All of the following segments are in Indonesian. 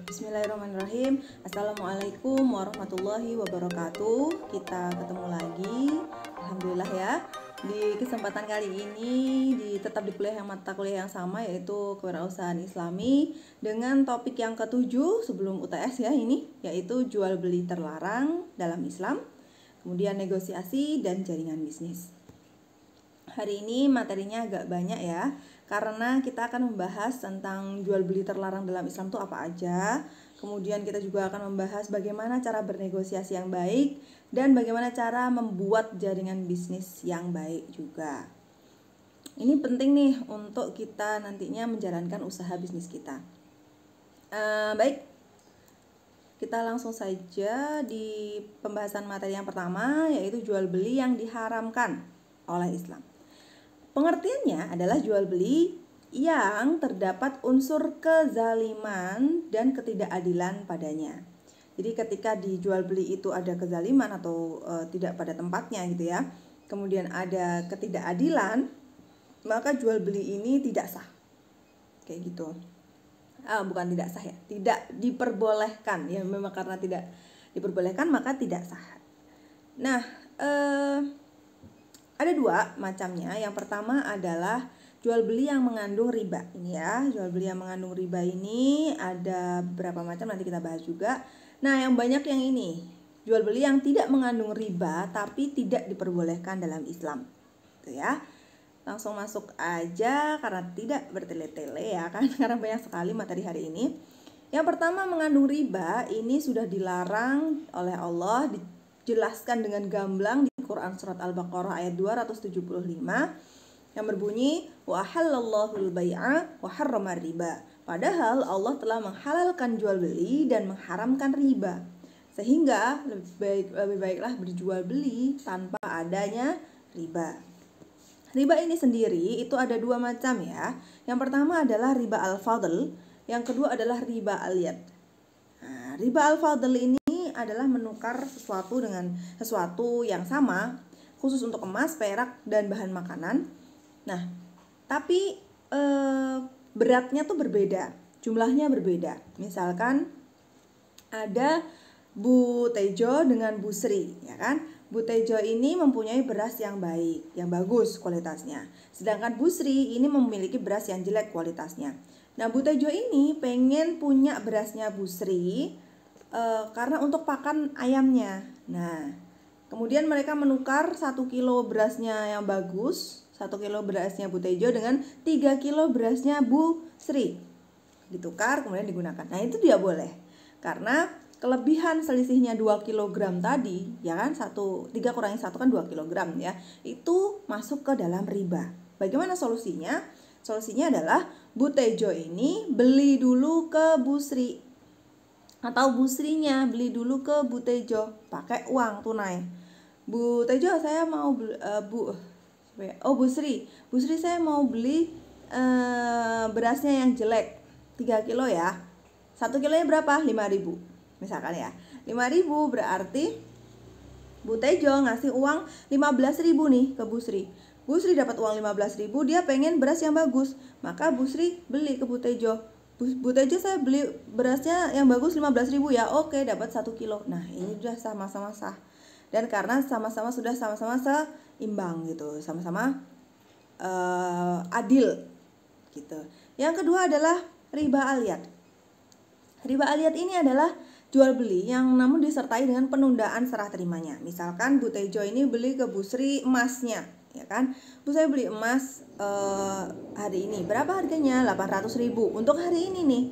Bismillahirrahmanirrahim. Assalamualaikum warahmatullahi wabarakatuh. Kita ketemu lagi, alhamdulillah ya. Di kesempatan kali ini tetap di mata kuliah yang sama, yaitu kewirausahaan Islami, dengan topik yang ketujuh sebelum UTS ya ini, yaitu jual beli terlarang dalam Islam, kemudian negosiasi dan jaringan bisnis. Hari ini materinya agak banyak ya, karena kita akan membahas tentang jual beli terlarang dalam Islam itu apa aja. Kemudian kita juga akan membahas bagaimana cara bernegosiasi yang baik dan bagaimana cara membuat jaringan bisnis yang baik juga. Ini penting nih untuk kita nantinya menjalankan usaha bisnis kita. Baik, kita langsung saja di pembahasan materi yang pertama, yaitu jual beli yang diharamkan oleh Islam. Pengertiannya adalah jual beli yang terdapat unsur kezaliman dan ketidakadilan padanya. Jadi ketika dijual beli itu ada kezaliman atau tidak pada tempatnya gitu ya, kemudian ada ketidakadilan, maka jual beli ini tidak sah. Kayak gitu. Bukan tidak sah ya, tidak diperbolehkan ya, memang karena tidak diperbolehkan maka tidak sah. Nah, ada dua macamnya. Yang pertama adalah jual beli yang mengandung riba. Ini ya, jual beli yang mengandung riba ini ada beberapa macam, nanti kita bahas juga. Nah, yang banyak yang ini, jual beli yang tidak mengandung riba tapi tidak diperbolehkan dalam Islam. Gitu ya. Langsung masuk aja karena tidak bertele-tele ya kan, karena banyak sekali materi hari ini. Yang pertama, mengandung riba ini sudah dilarang oleh Allah, dijelaskan dengan gamblang di Quran surat Al-Baqarah ayat 275 yang berbunyi wa halallahu al-bai'a wa harrama riba. Padahal Allah telah menghalalkan jual beli dan mengharamkan riba. Sehingga lebih baiklah berjual beli tanpa adanya riba. Riba ini sendiri itu ada dua macam ya. Yang pertama adalah riba al-fadl, yang kedua adalah riba al-yad. Nah, riba al-fadl ini adalah menukar sesuatu dengan sesuatu yang sama, khusus untuk emas, perak, dan bahan makanan. Nah, tapi beratnya tuh berbeda, jumlahnya berbeda. Misalkan ada Bu Tejo dengan Bu Sri, ya kan? Bu Tejo ini mempunyai beras yang baik, yang bagus kualitasnya. Sedangkan Bu Sri ini memiliki beras yang jelek kualitasnya. Nah, Bu Tejo ini pengen punya berasnya Bu Sri karena untuk pakan ayamnya. Nah, kemudian mereka menukar 1 kilo berasnya yang bagus, 1 kilo berasnya Bu Tejo dengan 3 kilo berasnya Bu Sri. Ditukar kemudian digunakan. Nah, itu dia boleh. Karena kelebihan selisihnya 2 kg tadi, ya kan, 3 kurangi 1 kan 2 kg ya. Itu masuk ke dalam riba. Bagaimana solusinya? Solusinya adalah Bu Tejo ini beli dulu ke Bu Sri, atau Bu Srinya beli dulu ke Bu Tejo pakai uang tunai. Bu Tejo, saya mau Bu Sri, saya mau beli berasnya yang jelek 3 kilo ya. 1 kilonya berapa? 5.000 misalkan ya. 5.000 berarti Bu Tejo ngasih uang 15.000 nih ke Bu Sri. Bu Sri dapat uang 15.000, dia pengen beras yang bagus, maka Bu Sri beli ke Bu Tejo. Bu Tejo, saya beli berasnya yang bagus 15.000 ya. Oke, dapat 1 kilo. Nah, ini udah sama-sama sah. Dan karena sama-sama seimbang gitu, sama-sama adil gitu. Yang kedua adalah riba al-yad. Riba al-yad ini adalah jual beli yang namun disertai dengan penundaan serah terimanya. Misalkan Bu Tejo ini beli ke Bu Sri emasnya, ya kan? Bu, saya beli emas hari ini, berapa harganya? 800.000 untuk hari ini nih.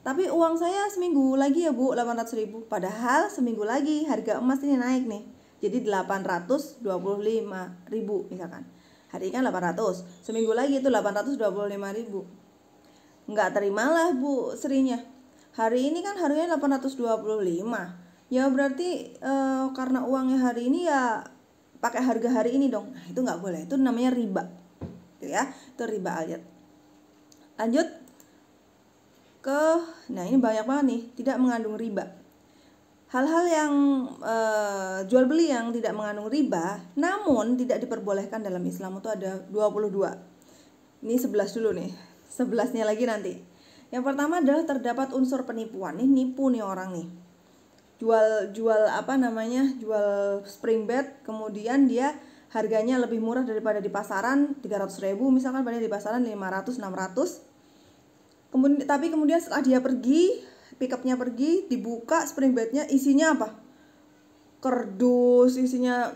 Tapi uang saya seminggu lagi ya Bu, 800.000. Padahal seminggu lagi harga emas ini naik nih, jadi 825.000 misalkan. Hari ini kan 800, seminggu lagi itu 825.000. Nggak terimalah Bu Srinya. Hari ini kan harganya 825. Ya berarti karena uangnya hari ini ya pakai harga hari ini dong. Nah, itu nggak boleh. Itu namanya riba. Gitu ya. Itu riba al-yad. Lanjut ke, nah ini banyak banget nih, tidak mengandung riba. Hal-hal yang jual beli yang tidak mengandung riba namun tidak diperbolehkan dalam Islam itu ada 22. Ini 11 dulu nih. 11-nya lagi nanti. Yang pertama adalah terdapat unsur penipuan. Nih nipu nih orang nih. Jual apa namanya? Jual spring bed, kemudian dia harganya lebih murah daripada di pasaran, 300.000 misalkan, padahal di pasaran 500 600. Kemudian setelah dia pergi, pickupnya pergi, dibuka spring bednya, isinya apa? Kerdus, isinya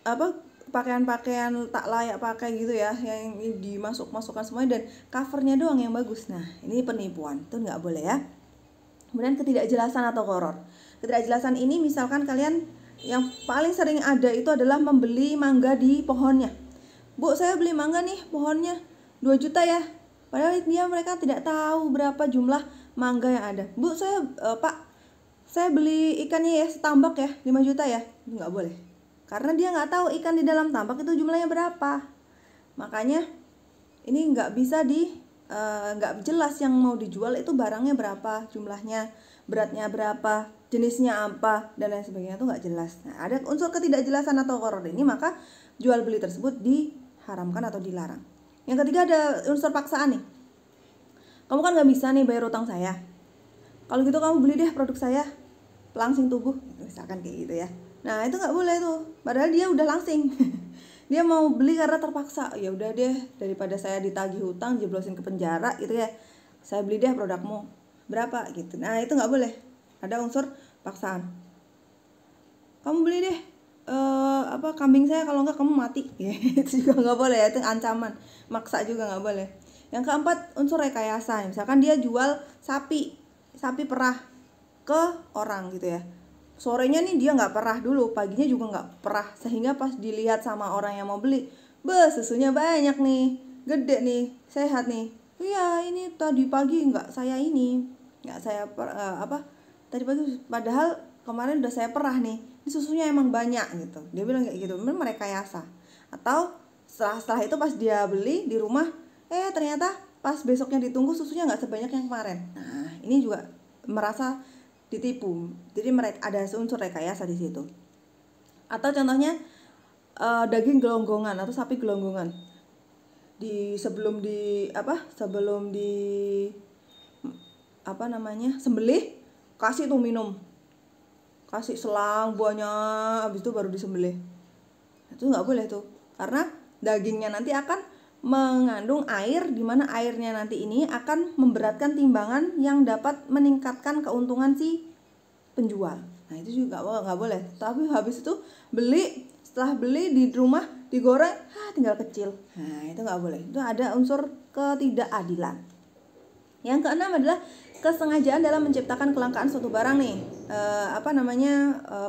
apa? Pakaian-pakaian tak layak pakai gitu ya, yang dimasukkan semuanya, dan covernya doang yang bagus. Nah, ini penipuan, itu nggak boleh ya. Kemudian ketidakjelasan atau horor. Ketidakjelasan ini misalkan kalian yang paling sering ada itu adalah membeli mangga di pohonnya. Bu, saya beli mangga nih, pohonnya 2 juta ya. Padahal mereka tidak tahu berapa jumlah mangga yang ada. Bu, Pak, saya beli ikannya ya, setambak ya, 5 juta ya. Nggak boleh. Karena dia nggak tahu ikan di dalam tambak itu jumlahnya berapa. Makanya ini nggak bisa nggak jelas yang mau dijual itu barangnya berapa, jumlahnya, beratnya berapa, jenisnya apa, dan lain sebagainya, itu nggak jelas. Nah, ada unsur ketidakjelasan atau horor ini, maka jual beli tersebut diharamkan atau dilarang. Yang ketiga ada unsur paksaan nih. Kamu kan nggak bisa nih bayar utang saya, kalau gitu kamu beli deh produk saya, langsing tubuh, misalkan kayak gitu ya. Nah, itu nggak boleh tuh, padahal dia udah langsing. Dia mau beli karena terpaksa. Ya udah deh, daripada saya ditagih hutang, jeblosin ke penjara gitu ya, saya beli deh produkmu, berapa gitu. Nah, itu nggak boleh, ada unsur paksaan. Kamu beli deh kambing saya, kalau nggak kamu mati. Itu juga nggak boleh ya, itu ancaman. Maksa juga nggak boleh. Yang keempat, unsur rekayasa. Misalkan dia jual sapi perah ke orang gitu ya, sorenya nih dia nggak perah dulu, paginya juga nggak perah, sehingga pas dilihat sama orang yang mau beli, susunya banyak nih, gede nih, sehat nih. Iya, ini tadi pagi nggak saya tadi pagi, padahal kemarin udah saya perah nih, ini susunya emang banyak gitu. Dia bilang kayak gitu, merekayasa. Atau setelah itu pas dia beli di rumah, ternyata pas besoknya ditunggu susunya nggak sebanyak yang kemarin. Nah, ini juga merasa ditipu. Jadi mereka ada unsur rekayasa di situ. Atau contohnya daging gelonggongan atau sapi gelonggongan. Sebelum sembelih, kasih tuh minum. Kasih selang banyak, habis itu baru disembelih. Itu nggak boleh tuh. Karena dagingnya nanti akan mengandung air, di mana airnya nanti ini akan memberatkan timbangan yang dapat meningkatkan keuntungan si penjual. Nah, itu juga nggak boleh. Tapi habis itu setelah beli di rumah digoreng, tinggal kecil. Nah, itu nggak boleh. Itu ada unsur ketidakadilan. Yang keenam adalah kesengajaan dalam menciptakan kelangkaan suatu barang nih.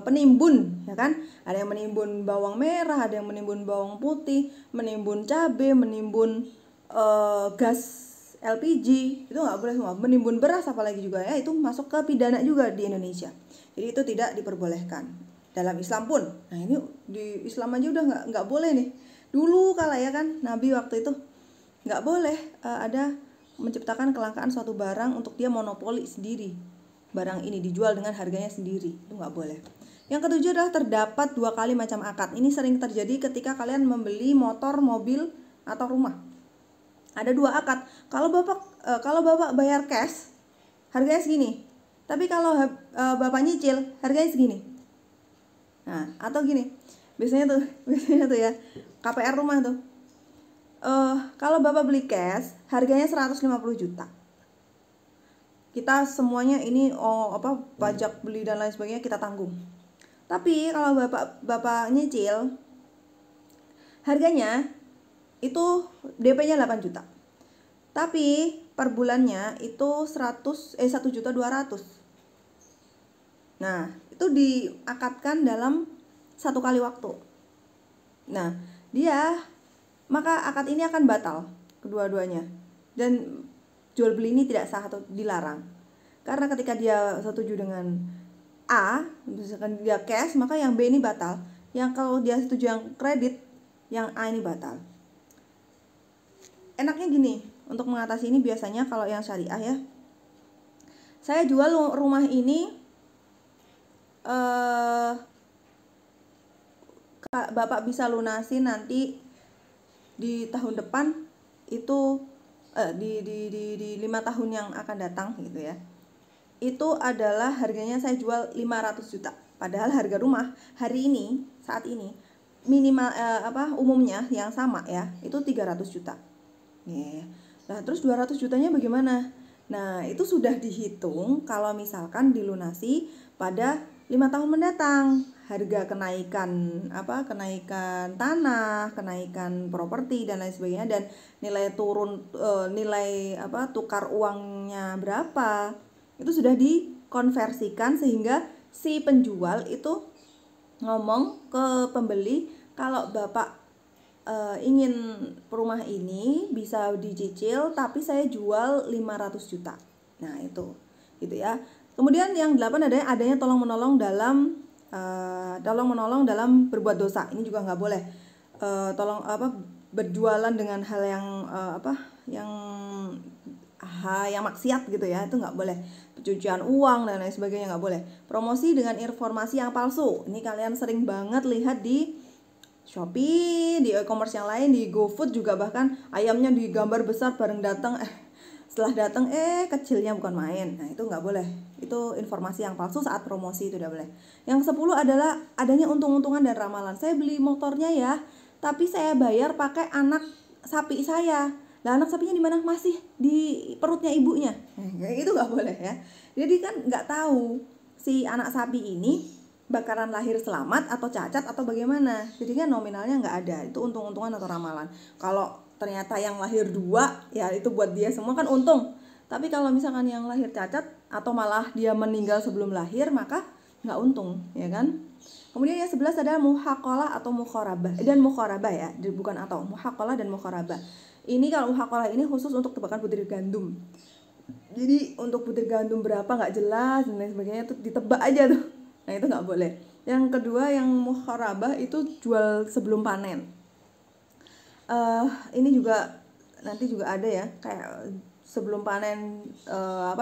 Penimbun, ya kan? Ada yang menimbun bawang merah, ada yang menimbun bawang putih, menimbun cabai, menimbun gas LPG, itu nggak boleh semua. Menimbun beras apalagi juga ya, itu masuk ke pidana juga di Indonesia. Jadi itu tidak diperbolehkan dalam Islam pun. Nah, ini di Islam aja udah nggak boleh nih. Dulu kala ya kan, Nabi waktu itu nggak boleh ada menciptakan kelangkaan suatu barang untuk dia monopoli sendiri. Barang ini dijual dengan harganya sendiri, itu nggak boleh. Yang ketujuh adalah terdapat 2 kali macam akad. Ini sering terjadi ketika kalian membeli motor, mobil, atau rumah. Ada 2 akad. Kalau bapak bayar cash, harganya segini. Tapi kalau bapak nyicil, harganya segini. Nah, atau gini, biasanya tuh ya, KPR rumah tuh. Kalau bapak beli cash, harganya 150 juta. Kita semuanya ini pajak beli dan lain sebagainya kita tanggung. Tapi kalau bapak nyicil, harganya itu DP-nya 8 juta. Tapi per bulannya itu 1.200.000. Nah, itu diakadkan dalam 1 kali waktu. Nah, maka akad ini akan batal kedua-duanya, dan jual beli ini tidak sah atau dilarang. Karena ketika dia setuju dengan A, misalkan dia cash, maka yang B ini batal. Yang kalau dia setuju yang kredit, yang A ini batal. Enaknya gini, untuk mengatasi ini biasanya kalau yang syariah ya, saya jual rumah ini, Bapak bisa lunasi nanti di tahun depan itu di 5 tahun yang akan datang gitu ya, itu adalah harganya saya jual 500 juta. Padahal harga rumah hari ini, saat ini minimal umumnya yang sama ya, itu 300 juta. Nih. Nah, terus 200 jutanya bagaimana? Nah, itu sudah dihitung kalau misalkan dilunasi pada 5 tahun mendatang. Harga kenaikan tanah, kenaikan properti dan lain sebagainya, dan nilai turun nilai tukar uangnya berapa. Itu sudah dikonversikan sehingga si penjual itu ngomong ke pembeli, kalau Bapak ingin rumah ini bisa dicicil tapi saya jual 500 juta. Nah, itu gitu ya. Kemudian yang 8 adanya tolong menolong dalam berbuat dosa. Ini juga nggak boleh. Berjualan dengan hal yang maksiat gitu ya, itu nggak boleh. Pencucian uang dan lain sebagainya nggak boleh. Promosi dengan informasi yang palsu. Ini kalian sering banget lihat di Shopee, di e-commerce yang lain, di GoFood juga, bahkan ayamnya digambar besar bareng datang, setelah datang kecilnya bukan main. Nah, itu nggak boleh. Itu informasi yang palsu saat promosi, itu tidak boleh. Yang 10 adalah adanya untung-untungan dan ramalan. Saya beli motornya ya, tapi saya bayar pakai anak sapi saya. Nah, anak sapinya di mana? Masih di perutnya ibunya. Itu nggak boleh ya. Jadi kan nggak tahu si anak sapi ini bakalan lahir selamat atau cacat atau bagaimana. Jadi kan nominalnya nggak ada. Itu untung-untungan atau ramalan. Kalau ternyata yang lahir 2, ya itu buat dia semua kan untung. Tapi kalau misalkan yang lahir cacat atau malah dia meninggal sebelum lahir, maka nggak untung, ya kan? Kemudian yang 11 adalah muhaqalah atau mukharabah. Dan mukharabah ya, bukan atau, muhaqalah dan mukharabah. Ini kalau muhaqalah ini khusus untuk tebakan butir gandum. Jadi untuk butir gandum berapa nggak jelas dan lain sebagainya, itu ditebak aja tuh. Nah, itu nggak boleh. Yang kedua yang mukharabah itu jual sebelum panen. Ini juga nanti juga ada ya, kayak sebelum panen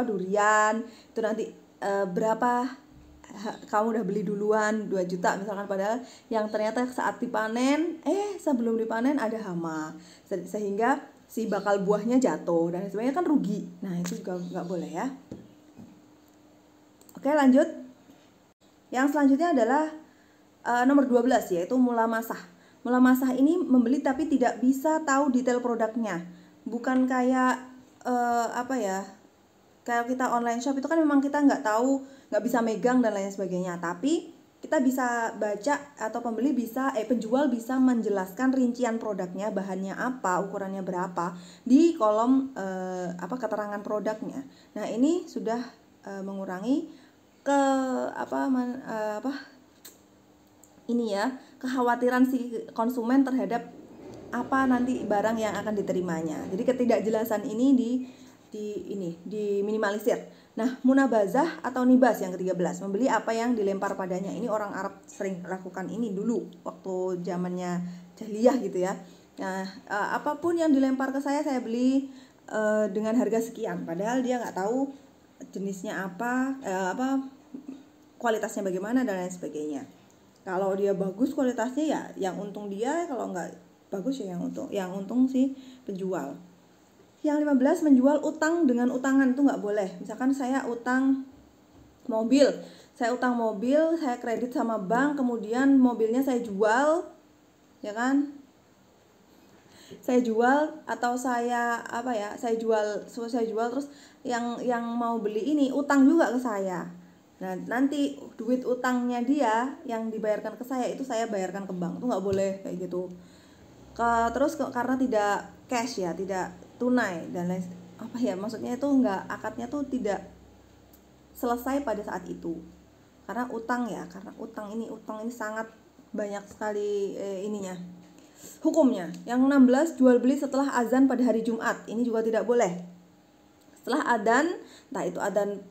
durian itu nanti berapa kamu udah beli duluan 2 juta misalkan, padahal yang ternyata saat dipanen sebelum dipanen ada hama sehingga si bakal buahnya jatuh dan sebenarnya kan rugi. Nah, itu juga nggak boleh ya. Oke, lanjut. Yang selanjutnya adalah nomor 12, yaitu mulamasah. Mulamasah ini membeli tapi tidak bisa tahu detail produknya. Bukan kayak kayak kita online shop itu kan memang kita nggak tahu, nggak bisa megang dan lain sebagainya. Tapi kita bisa baca atau penjual bisa menjelaskan rincian produknya, bahannya apa, ukurannya berapa di kolom keterangan produknya. Nah, ini sudah mengurangi kekhawatiran si konsumen terhadap apa nanti barang yang akan diterimanya. Jadi ketidakjelasan ini diminimalisir. Nah, munabazah atau nibas yang ke-13, membeli apa yang dilempar padanya. Ini orang Arab sering lakukan ini dulu waktu zamannya jahiliyah gitu ya. Nah, apapun yang dilempar ke saya beli dengan harga sekian, padahal dia nggak tahu jenisnya apa, kualitasnya bagaimana dan lain sebagainya. Kalau dia bagus kualitasnya ya yang untung dia, kalau nggak bagus ya yang untung si penjual. Yang 15, menjual utang dengan utangan, itu nggak boleh. Misalkan saya utang mobil, saya kredit sama bank, kemudian mobilnya saya jual, ya kan? Saya jual atau saya jual terus yang mau beli ini utang juga ke saya. Nah, nanti duit utangnya dia yang dibayarkan ke saya itu saya bayarkan ke bank. Itu nggak boleh kayak gitu. Terus karena tidak cash ya, tidak tunai dan lain maksudnya itu akadnya tuh tidak selesai pada saat itu. Karena utang ini sangat banyak sekali hukumnya. Yang 16, jual beli setelah azan pada hari Jumat. Ini juga tidak boleh. Setelah adzan, itu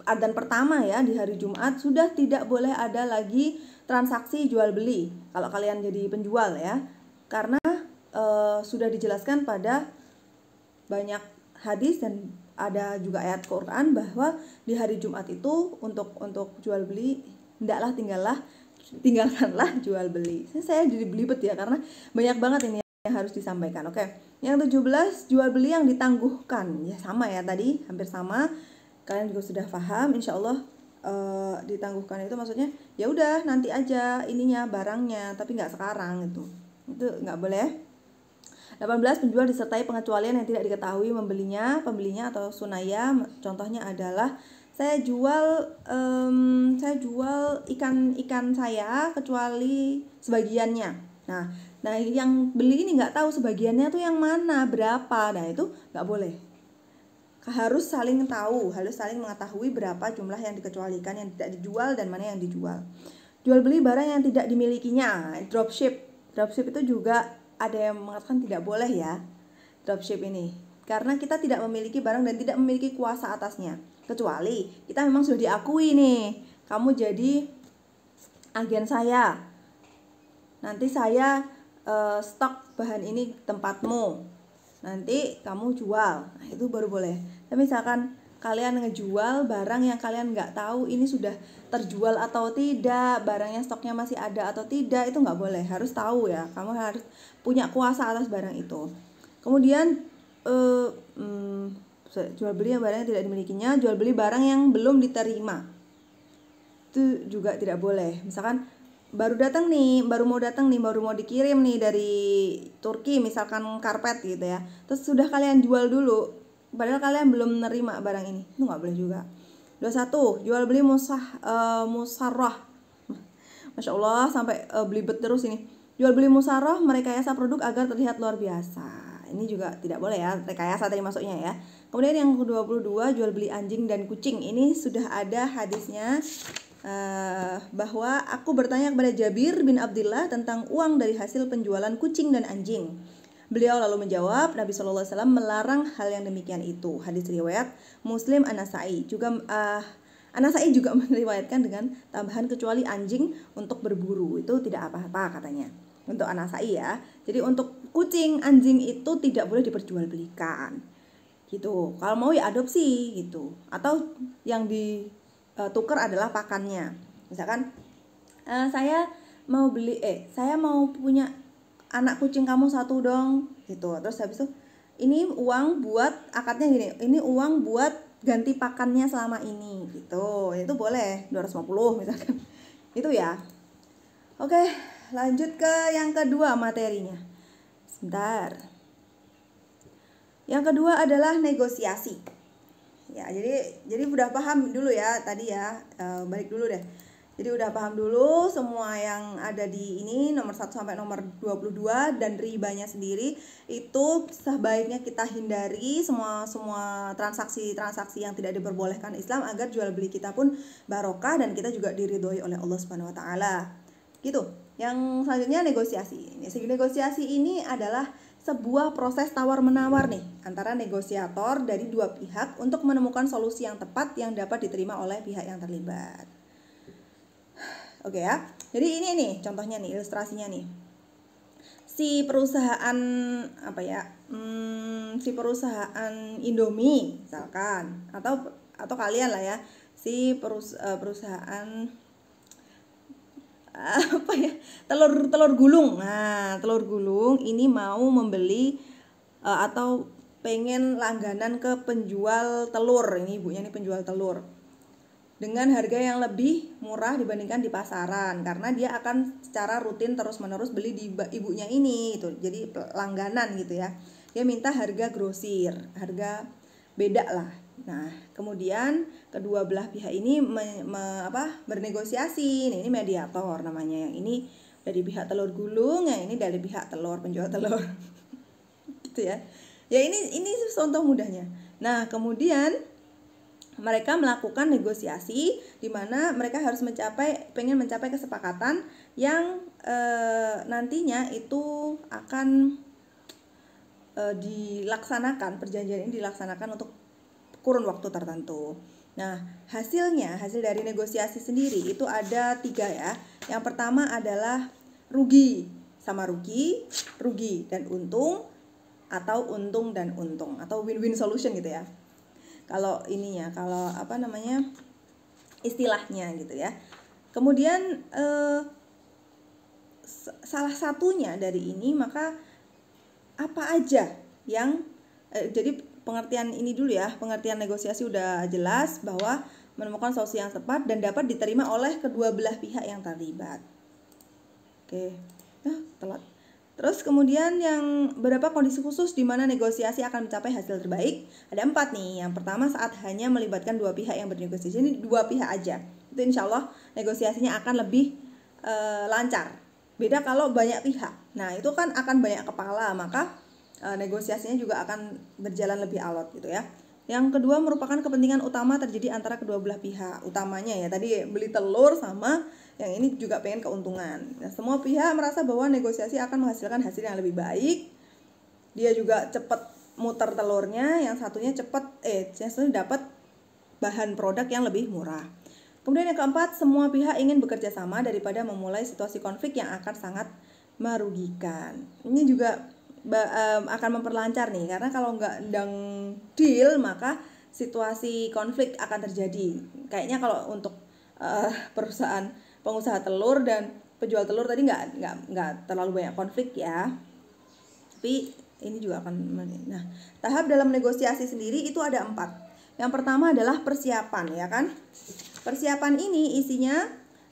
adzan pertama ya di hari Jumat, sudah tidak boleh ada lagi transaksi jual beli kalau kalian jadi penjual ya. Karena sudah dijelaskan pada banyak hadis dan ada juga ayat Quran bahwa di hari Jumat itu untuk jual beli tinggalkanlah jual beli. Saya jadi belibet ya karena banyak banget ini yang harus disampaikan. Oke. Yang 17 jual beli yang ditangguhkan. Ya sama ya tadi, hampir sama. Kalian juga sudah paham, insya Allah. Ditangguhkan itu maksudnya ya udah nanti aja ininya barangnya, tapi nggak sekarang itu nggak boleh. 18 penjual disertai pengecualian yang tidak diketahui pembelinya atau sunaya. Contohnya adalah saya jual ikan saya kecuali sebagiannya. Nah yang beli ini nggak tahu sebagiannya tuh yang mana berapa. Nah itu nggak boleh. Harus saling tahu, harus saling mengetahui berapa jumlah yang dikecualikan, yang tidak dijual dan mana yang dijual. Jual beli barang yang tidak dimilikinya, dropship itu juga ada yang mengatakan tidak boleh ya, dropship ini, karena kita tidak memiliki barang dan tidak memiliki kuasa atasnya, kecuali kita memang sudah diakui nih, kamu jadi agen saya, nanti saya stok bahan ini tempatmu, nanti kamu jual, nah itu baru boleh. Tapi misalkan kalian ngejual barang yang kalian nggak tahu ini sudah terjual atau tidak, barangnya stoknya masih ada atau tidak, itu nggak boleh, harus tahu ya, kamu harus punya kuasa atas barang itu. Kemudian jual beli yang barangnya tidak dimilikinya, jual beli barang yang belum diterima, itu juga tidak boleh. Misalkan baru mau dikirim nih dari Turki, misalkan karpet gitu ya, terus sudah kalian jual dulu padahal kalian belum menerima barang ini, itu nggak boleh juga. 21 jual beli musarrah. Masya Allah sampai belibet terus ini. Jual beli musarrah merekayasa produk agar terlihat luar biasa, ini juga tidak boleh ya, rekayasa tadi masuknya ya. Kemudian yang ke-22 jual beli anjing dan kucing, ini sudah ada hadisnya. Bahwa aku bertanya kepada Jabir bin Abdullah tentang uang dari hasil penjualan kucing dan anjing. Beliau lalu menjawab, Nabi SAW melarang hal yang demikian itu. Hadis riwayat Muslim An-Nasa'i. Juga An-Nasa'i juga meriwayatkan dengan tambahan kecuali anjing untuk berburu, itu tidak apa-apa katanya. Untuk An-Nasa'i ya. Jadi untuk kucing, anjing itu tidak boleh diperjualbelikan. Gitu. Kalau mau ya adopsi gitu. Atau yang tukar adalah pakannya. Misalkan saya mau punya anak kucing kamu satu dong gitu. Terus habis itu ini uang buat akadnya gini, ini uang buat ganti pakannya selama ini gitu. Itu boleh 250 misalkan. Itu ya. Oke, lanjut ke yang kedua materinya. Sebentar. Yang kedua adalah negosiasi. Ya, jadi udah paham dulu ya tadi ya, balik dulu deh. Jadi udah paham dulu semua yang ada di ini nomor 1 sampai nomor 22 dan ribanya sendiri itu sebaiknya kita hindari semua transaksi yang tidak diperbolehkan Islam agar jual beli kita pun barokah dan kita juga diridhoi oleh Allah Subhanahu wa taala. Gitu. Yang selanjutnya negosiasi. Negosiasi ini adalah sebuah proses tawar-menawar nih antara negosiator dari dua pihak untuk menemukan solusi yang tepat yang dapat diterima oleh pihak yang terlibat. Oke ya. Jadi ini nih contohnya nih, ilustrasinya nih. Si perusahaan si perusahaan Indomie misalkan atau kalian lah ya, si perusahaan telur gulung. Nah, telur gulung ini mau membeli atau pengen langganan ke penjual telur. Ini ibunya nih penjual telur. Dengan harga yang lebih murah dibandingkan di pasaran karena dia akan secara rutin terus-menerus beli di ibunya ini gitu. Jadi langganan gitu ya. Dia minta harga grosir, harga beda lah. Nah, kemudian kedua belah pihak ini bernegosiasi. Ini mediator namanya. Yang ini dari pihak telur gulung, yang ini dari pihak penjual telur. Gitu ya. Ya ini contoh mudahnya. Nah, kemudian mereka melakukan negosiasi di mana mereka harus pengen mencapai kesepakatan yang nantinya itu akan dilaksanakan, perjanjian ini dilaksanakan untuk kurun waktu tertentu. Nah, hasil dari negosiasi sendiri itu ada 3 ya. Yang pertama adalah rugi sama rugi dan untung, atau untung dan untung, atau win-win solution gitu ya. Kalau istilahnya gitu ya. Kemudian salah satunya dari ini, maka apa aja yang jadi pengertian ini dulu ya, pengertian negosiasi udah jelas bahwa menemukan solusi yang tepat dan dapat diterima oleh kedua belah pihak yang terlibat. Oke, telat. Terus kemudian yang beberapa kondisi khusus di mana negosiasi akan mencapai hasil terbaik. Ada 4 nih. Yang pertama saat hanya melibatkan dua pihak yang bernegosiasi. Ini dua pihak aja. Itu insya Allah negosiasinya akan lebih lancar. Beda kalau banyak pihak. Nah itu kan akan banyak kepala, maka negosiasinya juga akan berjalan lebih alot gitu ya. Yang kedua merupakan kepentingan utama terjadi antara kedua belah pihak. Utamanya ya tadi beli telur sama yang ini juga pengen keuntungan. Nah, semua pihak merasa bahwa negosiasi akan menghasilkan hasil yang lebih baik. Dia juga cepat muter telurnya, yang satunya yang satunya dapat bahan produk yang lebih murah. Kemudian yang keempat, semua pihak ingin bekerja sama daripada memulai situasi konflik yang akan sangat merugikan. Ini juga akan memperlancar nih, karena kalau nggak deal maka situasi konflik akan terjadi. Kayaknya kalau untuk perusahaan pengusaha telur dan penjual telur tadi nggak terlalu banyak konflik ya, tapi ini juga akan. Nah, tahap dalam negosiasi sendiri itu ada 4. Yang pertama adalah persiapan, ya kan? Persiapan ini isinya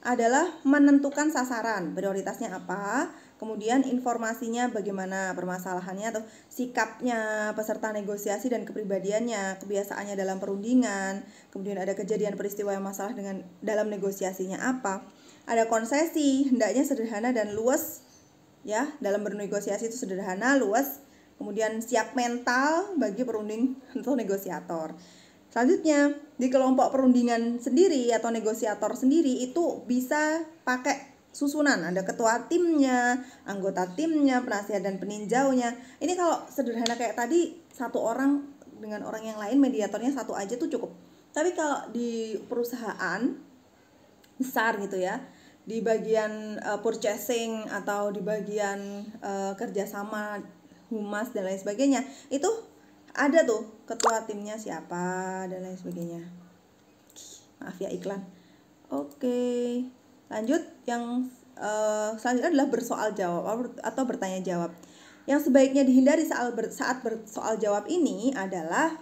adalah menentukan sasaran, prioritasnya apa, kemudian informasinya bagaimana permasalahannya atau sikapnya peserta negosiasi dan kepribadiannya, kebiasaannya dalam perundingan, kemudian ada kejadian peristiwa yang masalah dengan dalam negosiasinya apa. Ada konsesi, hendaknya sederhana dan luas ya, dalam bernegosiasi itu sederhana, luas, kemudian siap mental bagi perunding atau negosiator. Selanjutnya, di kelompok perundingan sendiri atau negosiator sendiri itu bisa pakai susunan, ada ketua timnya, anggota timnya, penasihat dan peninjaunya. Ini kalau sederhana kayak tadi, satu orang dengan orang yang lain, mediatornya satu aja tuh cukup. Tapi kalau di perusahaan besar gitu ya, di bagian purchasing atau di bagian kerjasama humas dan lain sebagainya, itu ada tuh ketua timnya siapa dan lain sebagainya. Maaf ya iklan. Oke, lanjut. Yang selanjutnya adalah bersoal jawab atau bertanya jawab. Yang sebaiknya dihindari saat bersoal jawab ini adalah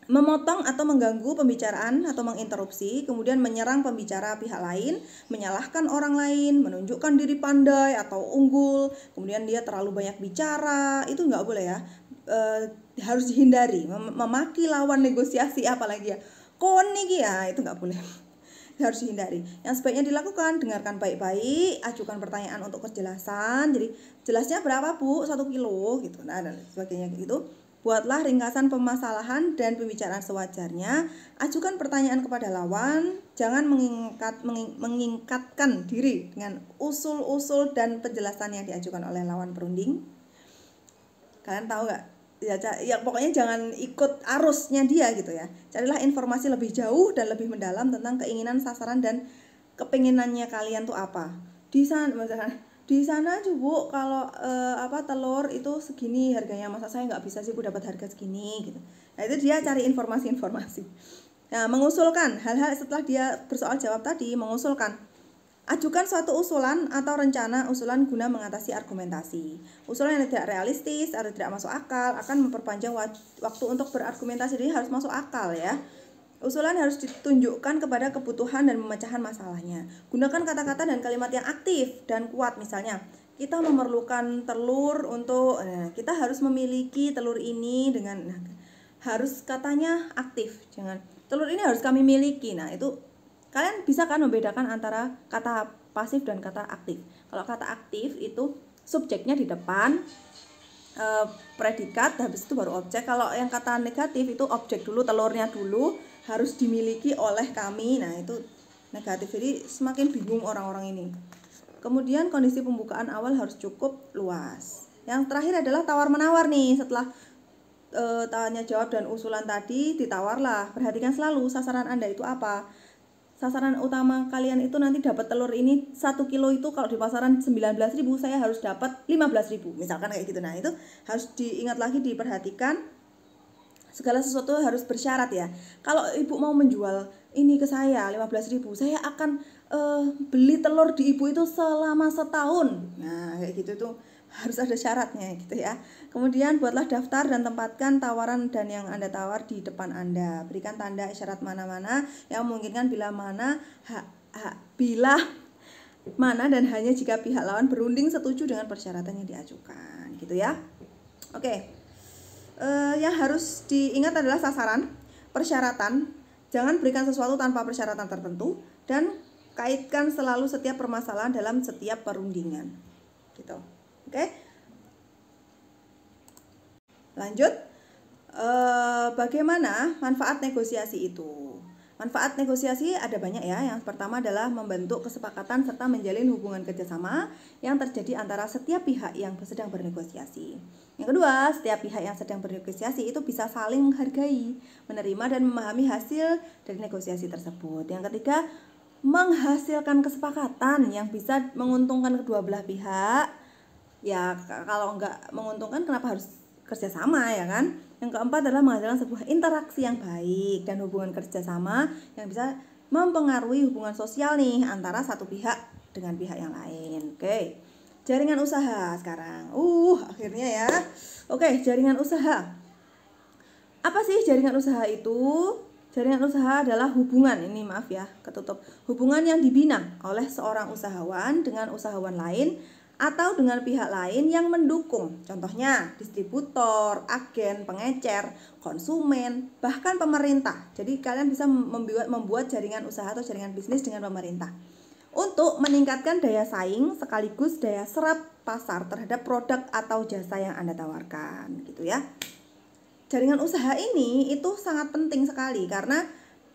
memotong atau mengganggu pembicaraan atau menginterupsi, kemudian menyerang pembicara pihak lain, menyalahkan orang lain, menunjukkan diri pandai atau unggul, kemudian dia terlalu banyak bicara, itu nggak boleh ya. Harus dihindari. Memaki lawan negosiasi apalagi ya, koniki ya, itu nggak boleh. Harus dihindari. Yang sebaiknya dilakukan, dengarkan baik-baik, ajukan pertanyaan untuk kejelasan. Jadi jelasnya berapa Bu? 1 kilo gitu. Nah dan sebagainya gitu. Buatlah ringkasan permasalahan dan pembicaraan sewajarnya. Ajukan pertanyaan kepada lawan. Jangan mengingkatkan diri dengan usul-usul dan penjelasan yang diajukan oleh lawan perunding. Kalian tahu gak? Ya pokoknya jangan ikut arusnya dia gitu ya. Carilah informasi lebih jauh dan lebih mendalam tentang keinginan, sasaran dan kepinginannya kalian tuh apa. Di sana Bu kalau telur itu segini harganya, masa saya nggak bisa sih Bu dapat harga segini gitu. Nah itu dia cari informasi. Nah mengusulkan hal-hal setelah dia bersoal jawab tadi, mengusulkan ajukan suatu usulan atau rencana usulan guna mengatasi argumentasi. Usulan yang tidak realistis atau tidak masuk akal akan memperpanjang waktu untuk berargumentasi, jadi harus masuk akal ya. Usulan harus ditunjukkan kepada kebutuhan dan pemecahan masalahnya. Gunakan kata-kata dan kalimat yang aktif dan kuat. Misalnya, kita memerlukan telur untuk, kita harus memiliki telur ini dengan, harus katanya aktif. Jangan, telur ini harus kami miliki. Nah, itu kalian bisa kan membedakan antara kata pasif dan kata aktif. Kalau kata aktif itu subjeknya di depan, predikat, habis itu baru objek. Kalau yang kata negatif itu objek dulu, telurnya dulu, harus dimiliki oleh kami. Nah itu negatif, jadi semakin bingung orang-orang ini. Kemudian kondisi pembukaan awal harus cukup luas. Yang terakhir adalah tawar-menawar nih. Setelah tanya jawab dan usulan tadi, ditawarlah. Perhatikan selalu sasaran Anda itu apa. Sasaran utama kalian itu nanti dapat telur ini 1 kilo itu kalau di pasaran 19.000, saya harus dapat 15.000 misalkan kayak gitu. Nah itu harus diingat lagi, diperhatikan. Segala sesuatu harus bersyarat ya. Kalau ibu mau menjual ini ke saya 15.000, saya akan beli telur di ibu itu selama setahun. Nah kayak gitu tuh harus ada syaratnya gitu ya. Kemudian buatlah daftar dan tempatkan tawaran dan yang Anda tawar di depan Anda. Berikan tanda isyarat mana-mana yang memungkinkan bila mana dan hanya jika pihak lawan berunding setuju dengan persyaratan yang diajukan gitu ya. Oke. Yang harus diingat adalah sasaran, persyaratan. Jangan berikan sesuatu tanpa persyaratan tertentu dan kaitkan selalu setiap permasalahan dalam setiap perundingan. Gitu. Oke. Lanjut. Bagaimana manfaat negosiasi itu? Manfaat negosiasi ada banyak ya. Yang pertama adalah membentuk kesepakatan serta menjalin hubungan kerjasama yang terjadi antara setiap pihak yang sedang bernegosiasi. Yang kedua, setiap pihak yang sedang bernegosiasi itu bisa saling menghargai, menerima dan memahami hasil dari negosiasi tersebut. Yang ketiga, menghasilkan kesepakatan yang bisa menguntungkan kedua belah pihak. Ya kalau enggak menguntungkan kenapa harus kerjasama ya kan. Yang keempat adalah menghasilkan sebuah interaksi yang baik dan hubungan kerjasama yang bisa mempengaruhi hubungan sosial nih antara satu pihak dengan pihak yang lain. Oke, jaringan usaha sekarang. Akhirnya ya. Oke, jaringan usaha. Apa sih jaringan usaha itu? Jaringan usaha adalah hubungan, ini maaf ya, ketutup. Hubungan yang dibina oleh seorang usahawan dengan usahawan lain atau dengan pihak lain yang mendukung. Contohnya distributor, agen, pengecer, konsumen, bahkan pemerintah. Jadi kalian bisa membuat jaringan usaha atau jaringan bisnis dengan pemerintah untuk meningkatkan daya saing sekaligus daya serap pasar terhadap produk atau jasa yang Anda tawarkan gitu ya. Jaringan usaha ini itu sangat penting sekali karena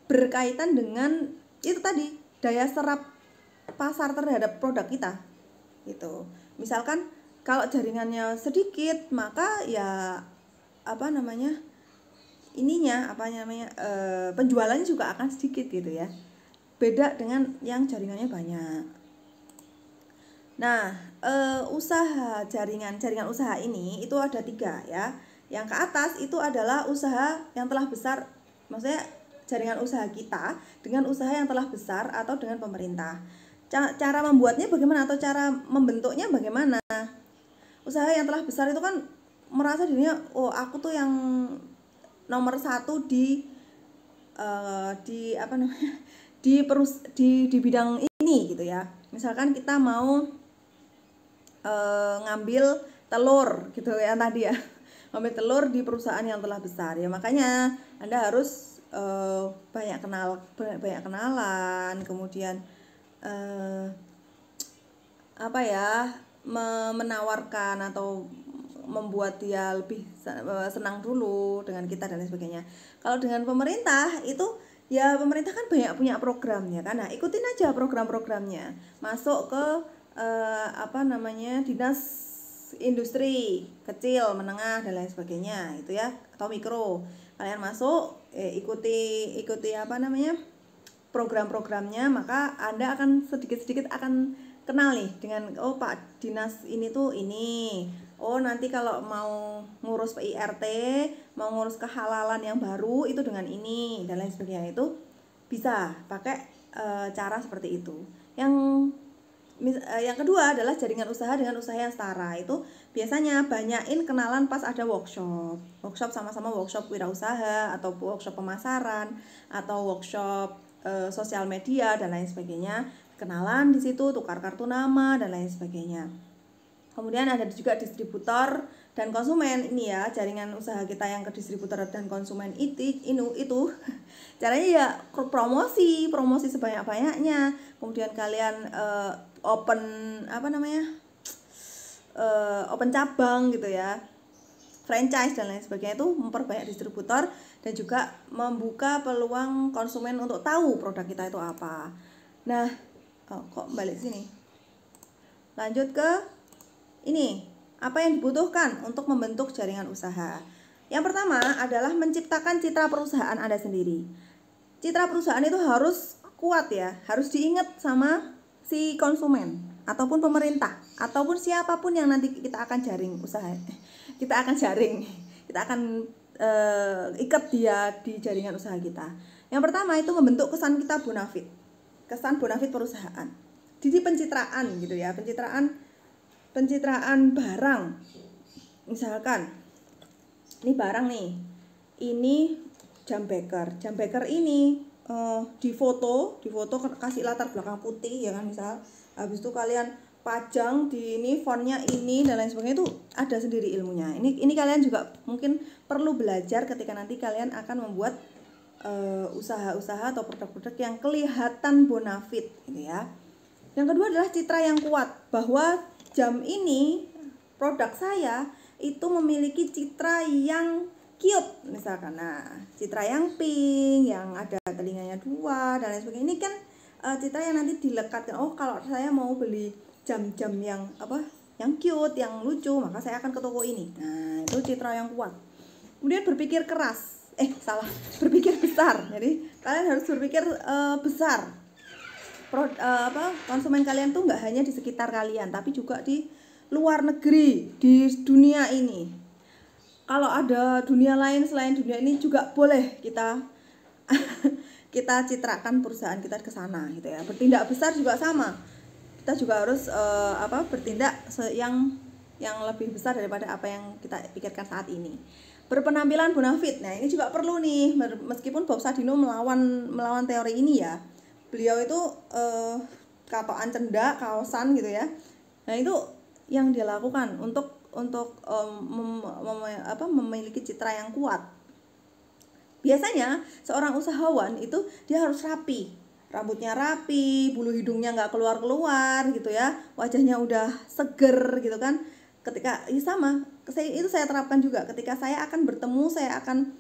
berkaitan dengan itu tadi, daya serap pasar terhadap produk kita. Gitu. Misalkan kalau jaringannya sedikit, maka ya penjualannya juga akan sedikit gitu ya. Beda dengan yang jaringannya banyak. Nah, jaringan usaha ini itu ada 3 ya. Yang ke atas itu adalah usaha yang telah besar, maksudnya jaringan usaha kita dengan usaha yang telah besar atau dengan pemerintah. Cara membuatnya bagaimana atau cara membentuknya bagaimana? Usaha yang telah besar itu kan merasa dirinya, aku tuh yang nomor 1 di bidang ini gitu ya. Misalkan kita mau ngambil telur gitu ya tadi ya. Ngambil telur di perusahaan yang telah besar ya, makanya Anda harus banyak kenalan, kemudian menawarkan atau membuat dia lebih senang dulu dengan kita dan lain sebagainya. Kalau dengan pemerintah itu ya, pemerintah kan banyak punya programnya kan. Nah, ikutin aja program-programnya. Masuk ke dinas industri kecil, menengah dan lain sebagainya itu ya, atau mikro. Kalian masuk ikuti program-programnya, maka Anda akan sedikit-sedikit akan kenal nih dengan Pak Dinas ini tuh ini. Nanti kalau mau ngurus PIRT, mau ngurus kehalalan yang baru itu dengan ini dan lain sebagainya. Itu bisa pakai cara seperti itu. Yang kedua adalah jaringan usaha dengan usaha yang setara. Itu biasanya banyakin kenalan pas ada workshop sama-sama workshop wirausaha atau workshop pemasaran atau workshop sosial media dan lain sebagainya. Kenalan di situ, tukar kartu nama dan lain sebagainya. Kemudian ada juga distributor dan konsumen. Ini ya, jaringan usaha kita yang ke distributor dan konsumen itu caranya ya promosi sebanyak-banyaknya. Kemudian kalian open cabang gitu ya, franchise dan lain sebagainya. Itu memperbanyak distributor dan juga membuka peluang konsumen untuk tahu produk kita itu apa. Nah, kok balik sini. Lanjut ke ini, apa yang dibutuhkan untuk membentuk jaringan usaha. Yang pertama adalah menciptakan citra perusahaan Anda sendiri. Citra perusahaan itu harus kuat ya, harus diingat sama si konsumen ataupun pemerintah ataupun siapapun yang nanti kita akan jaring usaha. Kita akan ikat dia di jaringan usaha kita. Yang pertama itu membentuk kesan kita bonafit perusahaan. Jadi pencitraan gitu ya, pencitraan pencitraan barang. Misalkan ini barang nih, ini jam beker. Jam beker ini di foto kasih latar belakang putih ya kan, misal. Habis itu kalian pajang di ini fontnya ini dan lain sebagainya, itu ada sendiri ilmunya. Ini kalian juga mungkin perlu belajar ketika nanti kalian akan membuat usaha-usaha atau produk-produk yang kelihatan bonafit gitu ya. Yang kedua adalah citra yang kuat, bahwa jam ini, produk saya itu memiliki citra yang cute misalkan. Nah, citra yang pink, yang ada telinganya 2 dan lain sebagainya. Ini kan citra yang nanti dilekatkan. Oh, kalau saya mau beli jam-jam yang yang cute, yang lucu, maka saya akan ke toko ini. Nah, itu citra yang kuat. Kemudian berpikir keras. Berpikir besar. Jadi kalian harus berpikir besar. Konsumen kalian tuh nggak hanya di sekitar kalian, tapi juga di luar negeri, di dunia ini. Kalau ada dunia lain selain dunia ini juga boleh kita kita citrakan perusahaan kita ke sana gitu ya. Bertindak besar juga sama. Kita juga harus bertindak yang lebih besar daripada apa yang kita pikirkan saat ini. Berpenampilan bonafit. Nah, ini juga perlu nih, meskipun Bob Sadino melawan teori ini ya. Beliau itu katokan cendak, kaosan gitu ya. Nah, itu yang dia lakukan untuk memiliki citra yang kuat. Biasanya seorang usahawan itu dia harus rapi, rambutnya rapi, bulu hidungnya nggak keluar gitu ya, wajahnya udah seger gitu kan. Ketika saya terapkan juga ketika saya akan bertemu, saya akan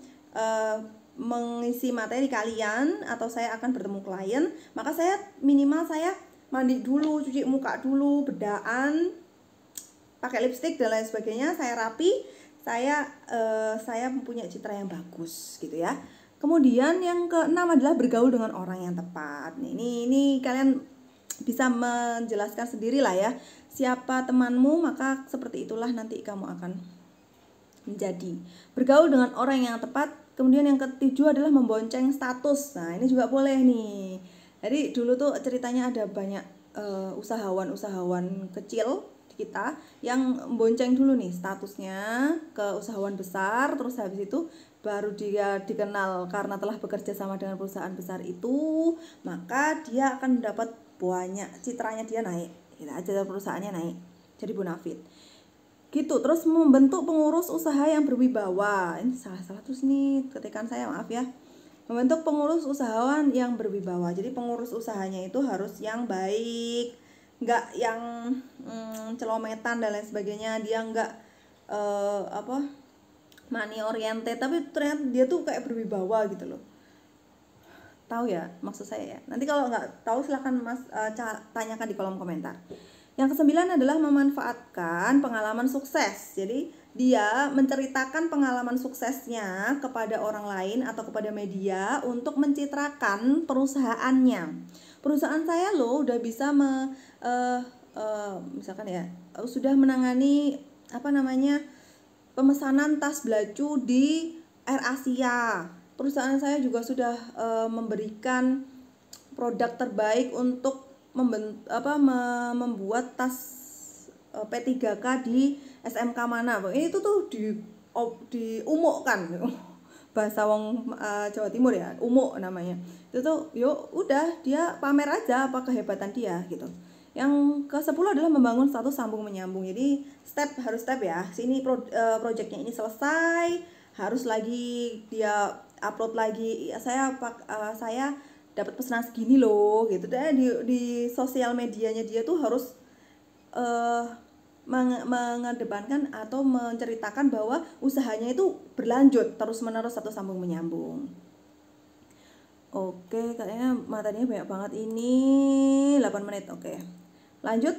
mengisi materi kalian atau saya akan bertemu klien, maka saya minimal saya mandi dulu, cuci muka dulu, bedaan, pakai lipstik dan lain sebagainya, saya rapi, saya mempunyai citra yang bagus gitu ya. Kemudian yang keenam adalah bergaul dengan orang yang tepat. Ini kalian bisa menjelaskan sendiri lah ya. Siapa temanmu, maka seperti itulah nanti kamu akan menjadi. Bergaul dengan orang yang tepat. Kemudian yang ketujuh adalah membonceng status. Nah, ini juga boleh nih. Jadi dulu tuh ceritanya ada banyak usahawan kecil kita yang bonceng dulu nih statusnya ke usahawan besar, terus habis itu baru dia dikenal karena telah bekerja sama dengan perusahaan besar itu, maka dia akan mendapat banyak, citranya dia naik, citra perusahaannya naik, jadi bonafit gitu. Terus membentuk pengurus usaha yang berwibawa. Ini salah terus nih ketikan saya, maaf ya. Membentuk pengurus usahawan yang berwibawa. Jadi pengurus usahanya itu harus yang baik, nggak yang celometan dan lain sebagainya. Dia nggak money oriented, tapi ternyata dia tuh kayak berwibawa gitu loh. Tahu ya maksud saya ya? Nanti kalau nggak tahu silahkan Mas tanyakan di kolom komentar. Yang kesembilan adalah memanfaatkan pengalaman sukses. Jadi dia menceritakan pengalaman suksesnya kepada orang lain atau kepada media untuk mencitrakan perusahaannya. Perusahaan saya loh udah bisa misalkan ya, sudah menangani pemesanan tas belacu di Air Asia. Perusahaan saya juga sudah memberikan produk terbaik untuk membuat tas P3K di SMK mana. Ini itu tuh diumukkan bahasa Jawa Timur ya, umuk namanya. Itu tuh yuk udah dia pamer aja apa kehebatan dia gitu. Yang ke-10 adalah membangun status sambung menyambung. Jadi harus step ya. Sini projectnya ini selesai, harus lagi dia upload lagi. Saya dapat pesanan segini loh gitu. Dan di sosial medianya dia tuh harus mengedepankan atau menceritakan bahwa usahanya itu berlanjut terus-menerus atau sambung menyambung. Oke, kayaknya materinya banyak banget ini, 8 menit. Oke. Lanjut.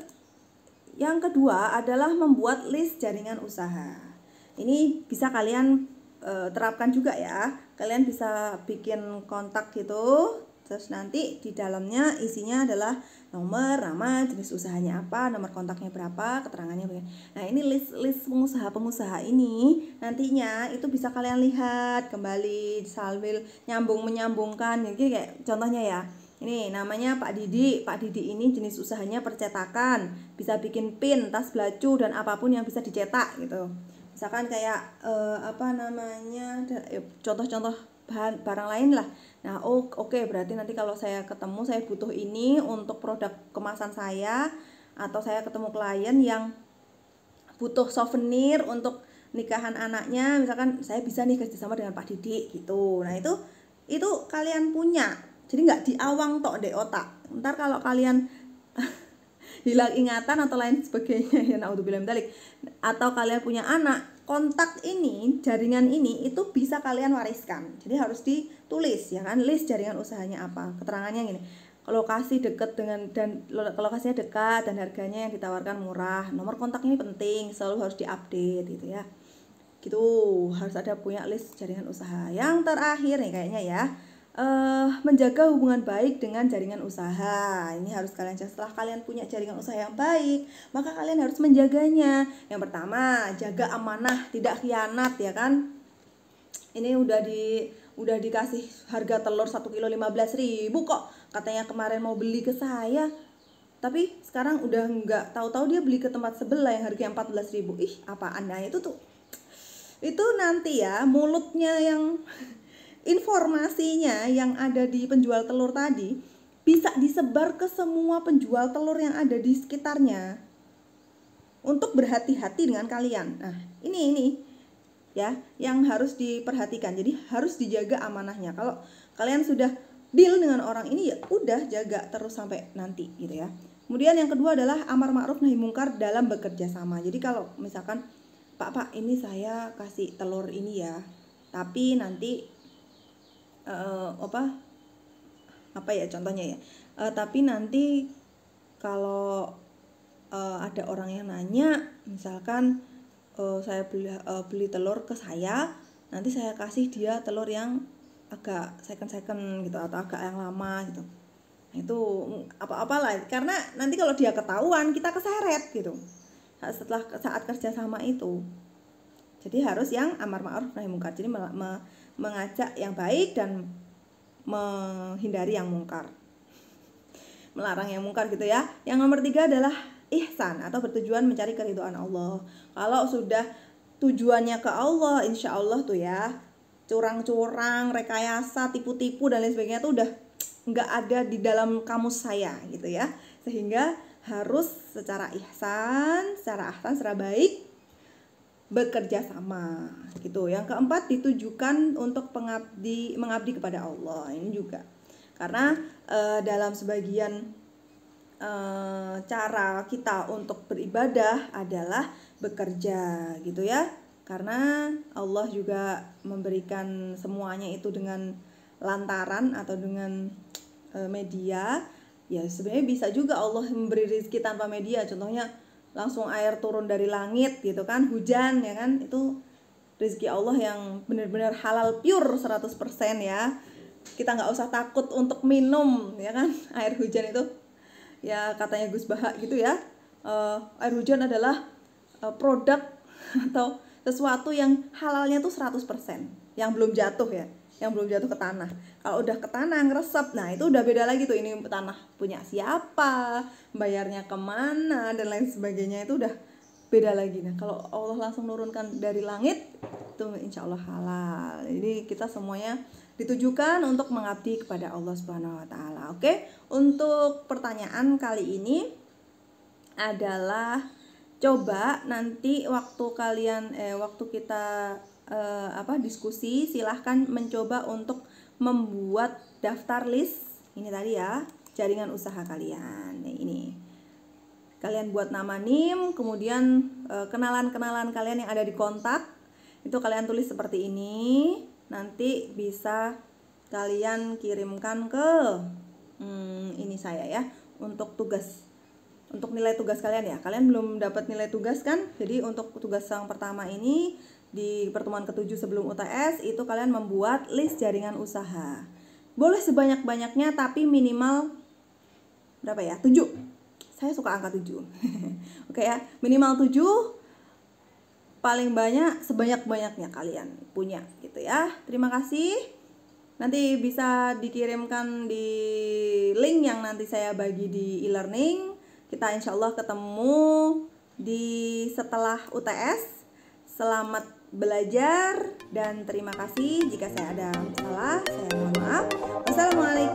Yang kedua adalah membuat list jaringan usaha. Ini bisa kalian terapkan juga ya. Kalian bisa bikin kontak gitu. Terus nanti di dalamnya isinya adalah nomor, nama, jenis usahanya apa, nomor kontaknya berapa, keterangannya berapa. Nah, ini list pengusaha ini nantinya itu bisa kalian lihat kembali sambil menyambungkan. Jadi kayak contohnya ya, Ini namanya Pak Didi. Pak Didi ini jenis usahanya percetakan, bisa bikin pin, tas belacu dan apapun yang bisa dicetak gitu. Misalkan kayak contoh-contoh bahan barang lain lah. Nah, oke, berarti nanti kalau saya ketemu saya butuh ini untuk produk kemasan saya, atau saya ketemu klien yang butuh souvenir untuk nikahan anaknya, misalkan saya bisa nih kerjasama dengan Pak Didi gitu. Nah, itu kalian punya. Jadi nggak diawang tok deh otak. Ntar kalau kalian hilang ingatan atau lain sebagainya, ya naudzubillah min dzalik, atau kalian punya anak, kontak ini, jaringan ini itu bisa kalian wariskan. Jadi harus ditulis ya kan, list jaringan usahanya apa, keterangannya gini, lokasi dekat dengan dan lokasinya dekat dan harganya yang ditawarkan murah, nomor kontak ini penting, selalu harus diupdate gitu ya. Gitu, harus ada punya list jaringan usaha. Yang terakhir nih kayaknya ya, menjaga hubungan baik dengan jaringan usaha. Ini harus kalian jaga. Setelah kalian punya jaringan usaha yang baik, maka kalian harus menjaganya. Yang pertama, jaga amanah, tidak khianat ya kan. Ini udah dikasih harga telur 1 kilo 15.000 kok. Katanya kemarin mau beli ke saya, tapi sekarang udah enggak, tahu-tahu dia beli ke tempat sebelah yang harganya 14.000. Ih, apaan? Nah, itu nanti ya mulutnya yang informasinya yang ada di penjual telur tadi bisa disebar ke semua penjual telur yang ada di sekitarnya untuk berhati-hati dengan kalian. Nah, ini ya yang harus diperhatikan. Jadi harus dijaga amanahnya. Kalau kalian sudah deal dengan orang ini, ya udah jaga terus sampai nanti gitu ya. Kemudian yang kedua adalah amar ma'ruf nahi mungkar dalam bekerja sama. Jadi kalau misalkan Pak, ini saya kasih telur ini ya, tapi nanti apa ya contohnya ya, tapi nanti kalau ada orang yang nanya, misalkan saya beli telur ke saya, nanti saya kasih dia telur yang agak second gitu, atau agak yang lama gitu. Nah, itu apa-apalah, karena nanti kalau dia ketahuan kita keseret gitu setelah saat kerja sama itu. Jadi harus yang amar ma'ruf nahi mungkar. Jadi mengajak yang baik dan menghindari yang mungkar, melarang yang mungkar gitu ya. Yang nomor 3 adalah ihsan atau bertujuan mencari keridhaan Allah. Kalau sudah tujuannya ke Allah, insya Allah tuh ya, curang-curang, rekayasa, tipu-tipu dan lain sebagainya tuh udah nggak ada di dalam kamus saya gitu ya. Sehingga harus secara ihsan, secara baik, bekerja sama gitu. Yang keempat, ditujukan untuk mengabdi kepada Allah. Ini juga karena dalam sebagian cara kita untuk beribadah adalah bekerja gitu ya, karena Allah juga memberikan semuanya itu dengan lantaran atau dengan media. Ya sebenarnya bisa juga Allah memberi rezeki tanpa media, contohnya langsung air turun dari langit gitu kan, hujan ya kan, itu rezeki Allah yang benar-benar halal pure 100% ya. Kita nggak usah takut untuk minum ya kan air hujan itu ya, katanya Gus Baha gitu ya, air hujan adalah produk atau sesuatu yang halalnya tuh 100%, yang belum jatuh ya, yang belum jatuh ke tanah. Kalau udah ke tanah ngeresep, nah itu udah beda lagi tuh, ini tanah punya siapa, bayarnya kemana dan lain sebagainya, itu udah beda lagi. Nah kalau Allah langsung nurunkan dari langit, itu insya Allah halal. Jadi kita semuanya ditujukan untuk mengabdi kepada Allah Subhanahu Wa Taala. Oke, untuk pertanyaan kali ini adalah, coba nanti waktu kita diskusi, silahkan mencoba untuk membuat daftar list ini tadi ya, jaringan usaha kalian. Nah, ini kalian buat nama NIM, kemudian kenalan-kenalan kalian yang ada di kontak itu kalian tulis seperti ini. Nanti bisa kalian kirimkan ke ini saya ya, untuk nilai tugas kalian ya. Kalian belum dapat nilai tugas kan? Jadi untuk tugas yang pertama ini di pertemuan ke-7 sebelum UTS itu kalian membuat list jaringan usaha. Boleh sebanyak-banyaknya tapi minimal berapa ya? 7. Saya suka angka 7. Oke ya, minimal 7, paling banyak sebanyak-banyaknya kalian punya gitu ya. Terima kasih. Nanti bisa dikirimkan di link yang nanti saya bagi di e-learning. Kita insya Allah ketemu di setelah UTS. Selamat belajar dan terima kasih. Jika saya ada salah, saya mohon maaf. Wassalamualaikum.